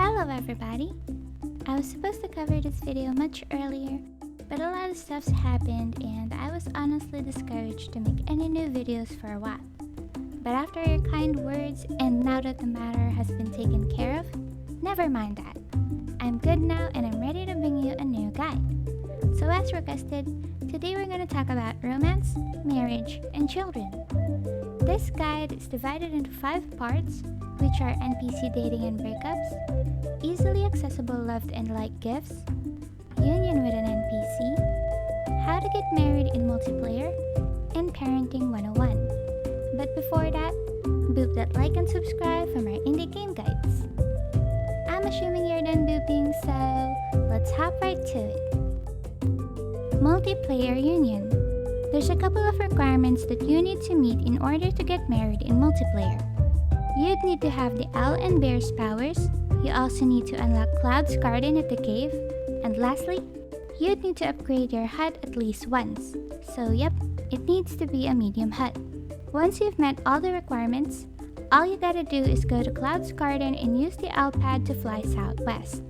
Hello everybody! I was supposed to cover this video much earlier, but a lot of stuff's happened and I was honestly discouraged to make any new videos for a while. But after your kind words and now that the matter has been taken care of, never mind that. I'm good now and I'm ready to bring you a new guide. So as requested, today we're going to talk about romance, marriage, and children. This guide is divided into 5 parts, which are NPC dating and breakups, easily accessible loved and liked gifts, union with an NPC, how to get married in multiplayer, and parenting 101. But before that, boop that like and subscribe for more indie game guides. I'm assuming you're done booping, so let's hop right to it. Multiplayer union. There's a couple of requirements that you need to meet in order to get married in multiplayer. You'd need to have the Owl and Bear's powers, you also need to unlock Cloud's garden at the cave, and lastly, you'd need to upgrade your hut at least once. So yep, it needs to be a medium hut. Once you've met all the requirements, all you gotta do is go to Cloud's garden and use the owl pad to fly southwest.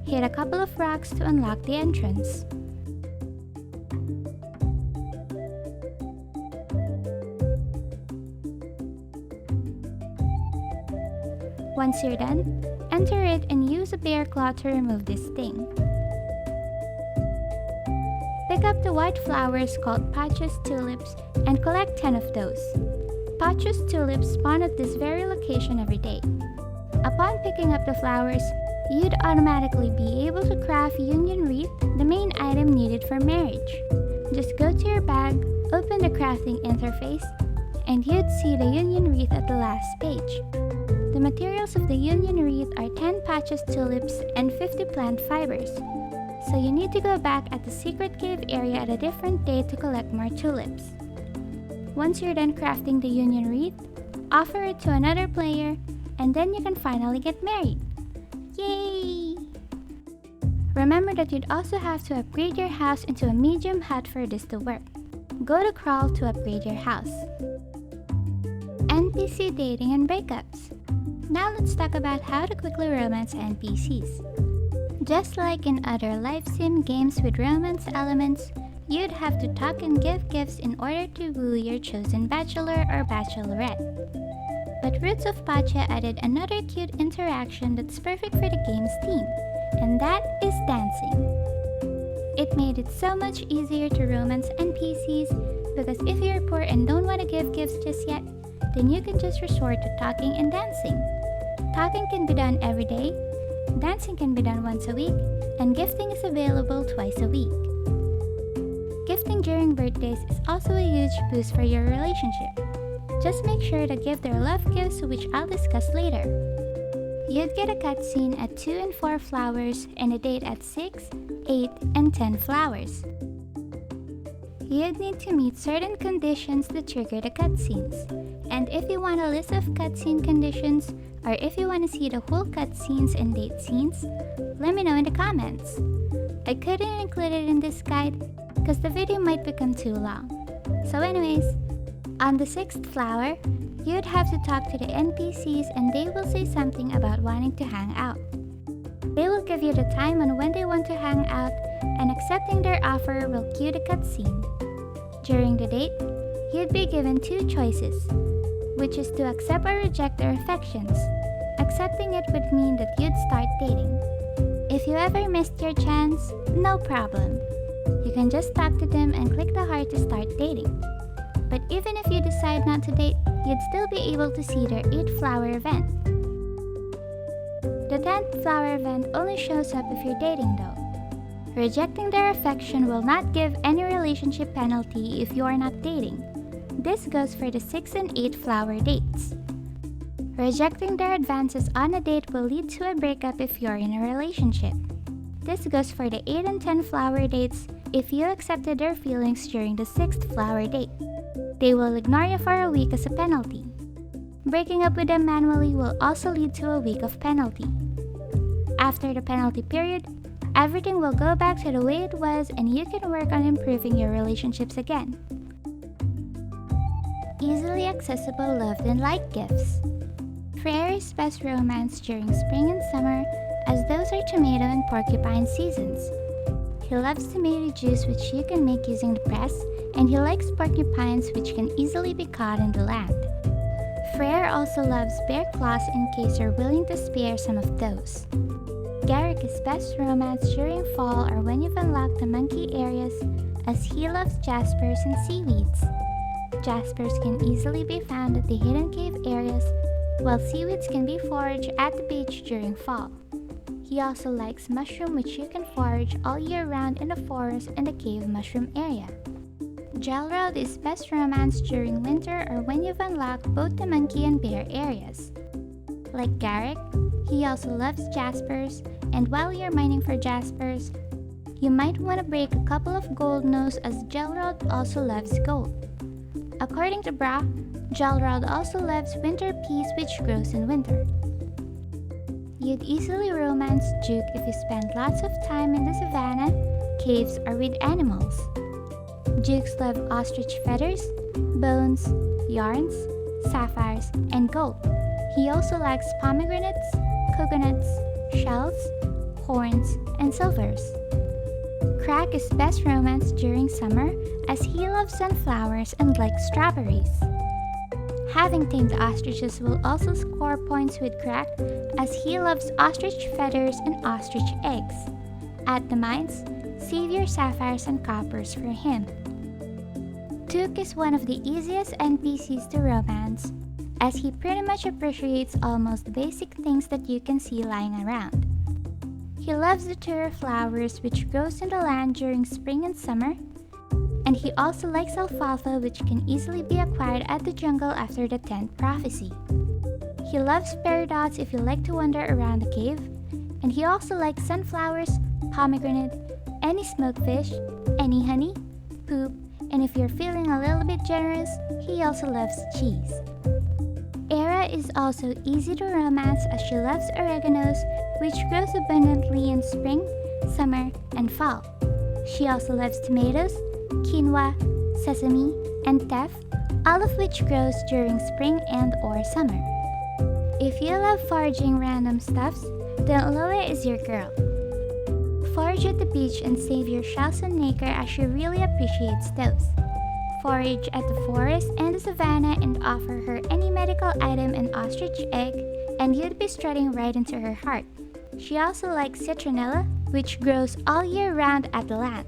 Hit a couple of rocks to unlock the entrance. Once you're done, enter it and use a bear claw to remove this thing. Pick up the white flowers called Pacha's tulips and collect 10 of those. Pacha's tulips spawn at this very location every day. Upon picking up the flowers, you'd automatically be able to craft Union Wreath, the main item needed for marriage. Just go to your bag, open the crafting interface, and you'd see the Union Wreath at the last page. The materials of the Union Wreath are 10 Pacha's tulips and 50 plant fibers. So you need to go back at the secret cave area at a different day to collect more tulips. Once you're done crafting the Union Wreath, offer it to another player, and then you can finally get married. Yay! Remember that you'd also have to upgrade your house into a medium hut for this to work. Go to Crawl to upgrade your house. NPC dating and breakups. Now let's talk about how to quickly romance NPCs. Just like in other life sim games with romance elements, you'd have to talk and give gifts in order to woo your chosen bachelor or bachelorette. But Roots of Pacha added another cute interaction that's perfect for the game's theme, and that is dancing. It made it so much easier to romance NPCs because if you're poor and don't want to give gifts just yet, then you can just resort to talking and dancing. Talking can be done every day, dancing can be done once a week, and gifting is available twice a week. Gifting during birthdays is also a huge boost for your relationship. Just make sure to give their love gifts, which I'll discuss later. You'd get a cutscene at 2 and 4 flowers and a date at 6, 8, and 10 flowers. You'd need to meet certain conditions to trigger the cutscenes. And if you want a list of cutscene conditions, or if you want to see the whole cutscenes and date scenes, let me know in the comments. I couldn't include it in this guide because the video might become too long. So anyways, on the 6th flower, you'd have to talk to the NPCs and they will say something about wanting to hang out. They will give you the time on when they want to hang out, and accepting their offer will cue the cutscene. During the date, you'd be given 2 choices, which is to accept or reject their affections. Accepting it would mean that you'd start dating. If you ever missed your chance, no problem. You can just talk to them and click the heart to start dating. But even if you decide not to date, you'd still be able to see their 8th flower event. The 10th flower event only shows up if you're dating though. Rejecting their affection will not give any relationship penalty if you are not dating. This goes for the 6 and 8 flower dates. Rejecting their advances on a date will lead to a breakup if you're in a relationship. This goes for the 8 and 10 flower dates if you accepted their feelings during the 6th flower date. They will ignore you for a week as a penalty. Breaking up with them manually will also lead to a week of penalty. After the penalty period, everything will go back to the way it was and you can work on improving your relationships again. Easily accessible loved and liked gifts. Prayer Strawberry's best romance during spring and summer, as those are tomato and porcupine seasons. He loves tomato juice, which you can make using the press, and he likes porcupines, which can easily be caught in the land. Frere also loves bear claws in case you're willing to spare some of those. Garrick's best romance during fall or when you've unlocked the monkey areas, as he loves jaspers and seaweeds. Jaspers can easily be found at the hidden cave areas, while seaweeds can be foraged at the beach during fall. He also likes mushroom, which you can forage all year round in the forest and the cave mushroom area. Gelrod is best romance during winter or when you've unlocked both the monkey and bear areas. Like Garrick, he also loves jaspers, and while you're mining for jaspers, you might want to break a couple of gold nodes, as Gelrod also loves gold. According to Bra, Gelrod also loves winter peas, which grows in winter. You'd easily romance Duke if you spend lots of time in the savannah, caves, or with animals. Dukes love ostrich feathers, bones, yarns, sapphires, and gold. He also likes pomegranates, coconuts, shells, horns, and silvers. Crack is best romance during summer, as he loves sunflowers and likes strawberries. Having tamed ostriches will also score points with Crack, as he loves ostrich feathers and ostrich eggs. At the mines, save your sapphires and coppers for him. Took is one of the easiest NPCs to romance, as he pretty much appreciates almost the basic things that you can see lying around. He loves the Tura flowers, which grows in the land during spring and summer, and he also likes alfalfa, which can easily be acquired at the jungle after the 10th prophecy. He loves peridots if you like to wander around the cave, and he also likes sunflowers, pomegranate, any smoked fish, any honey, poop, and if you're feeling a little bit generous, he also loves cheese. Era is also easy to romance, as she loves oreganos, which grows abundantly in spring, summer, and fall. She also loves tomatoes, quinoa, sesame, and teff, all of which grows during spring and or summer. If you love foraging random stuffs, then Loe is your girl. Forage at the beach and save your shells and nacre, as she really appreciates those. Forage at the forest and the savannah and offer her any medical item and ostrich egg, and you'd be strutting right into her heart. She also likes citronella, which grows all year round at the land.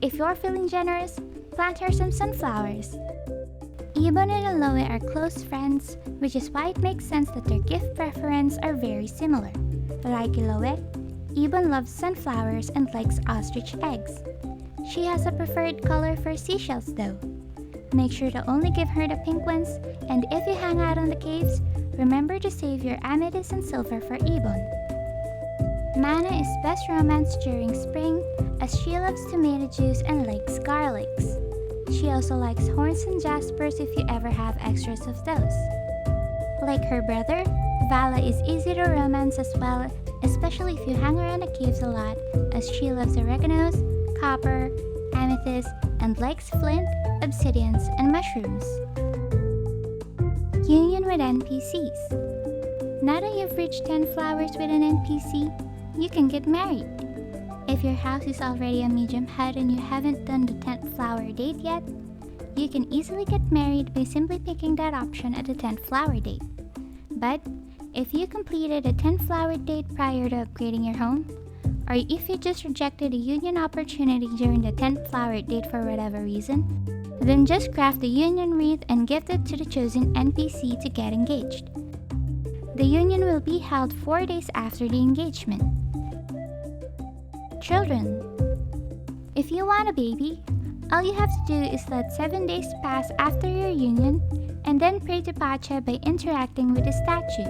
If you're feeling generous, plant her some sunflowers. Ebon and Aloe are close friends, which is why it makes sense that their gift preferences are very similar. Like Aloe, Ebon loves sunflowers and likes ostrich eggs. She has a preferred color for seashells though. Make sure to only give her the pink ones, and if you hang out on the caves, remember to save your amethyst and silver for Ebon. Mana is best romance during spring, as she loves tomato juice and likes garlics. She also likes horns and jaspers if you ever have extras of those. Like her brother, Vala is easy to romance as well, especially if you hang around the caves a lot, as she loves oreganos, copper, amethyst, and likes flint, obsidians, and mushrooms. Union with NPCs. Now that you've reached 10 flowers with an NPC, you can get married. If your house is already a medium hut and you haven't done the 10th flower date yet, you can easily get married by simply picking that option at the 10th flower date. But if you completed a 10th flower date prior to upgrading your home, or if you just rejected a union opportunity during the 10th flower date for whatever reason, then just craft the union wreath and gift it to the chosen NPC to get engaged. The union will be held 4 days after the engagement. Children. If you want a baby, all you have to do is let 7 days pass after your union and then pray to Pacha by interacting with the statue.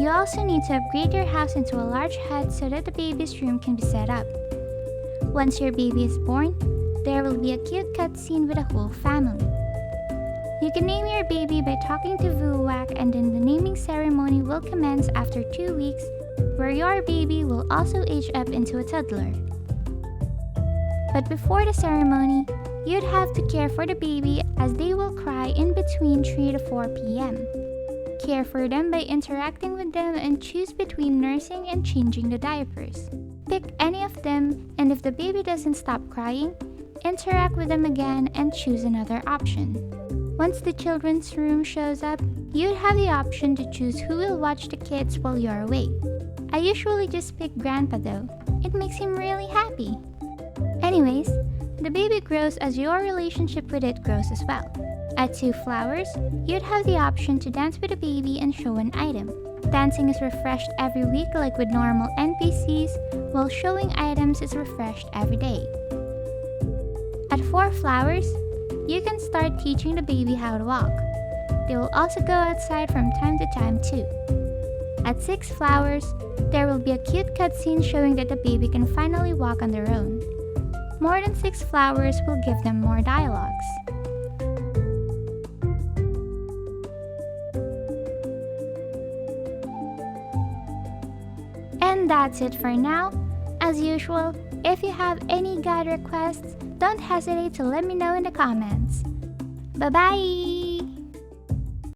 You also need to upgrade your house into a large hut so that the baby's room can be set up. Once your baby is born, there will be a cute cutscene with the whole family. You can name your baby by talking to Vuwak, and then the naming ceremony will commence after 2 weeks, where your baby will also age up into a toddler. But before the ceremony, you'd have to care for the baby, as they will cry in between 3 to 4 p.m. care for them by interacting with them and choose between nursing and changing the diapers. Pick any of them, and if the baby doesn't stop crying, interact with them again and choose another option. Once the children's room shows up, you'd have the option to choose who will watch the kids while you're away. I usually just pick Grandpa though. It makes him really happy. Anyways, the baby grows as your relationship with it grows as well. At 2 flowers, you'd have the option to dance with a baby and show an item. Dancing is refreshed every week like with normal NPCs, while showing items is refreshed every day. At 4 flowers, you can start teaching the baby how to walk. They will also go outside from time to time too. At 6 flowers, there will be a cute cutscene showing that the baby can finally walk on their own. More than 6 flowers will give them more dialogues. And that's it for now. As usual, if you have any guide requests, don't hesitate to let me know in the comments. Bye-bye!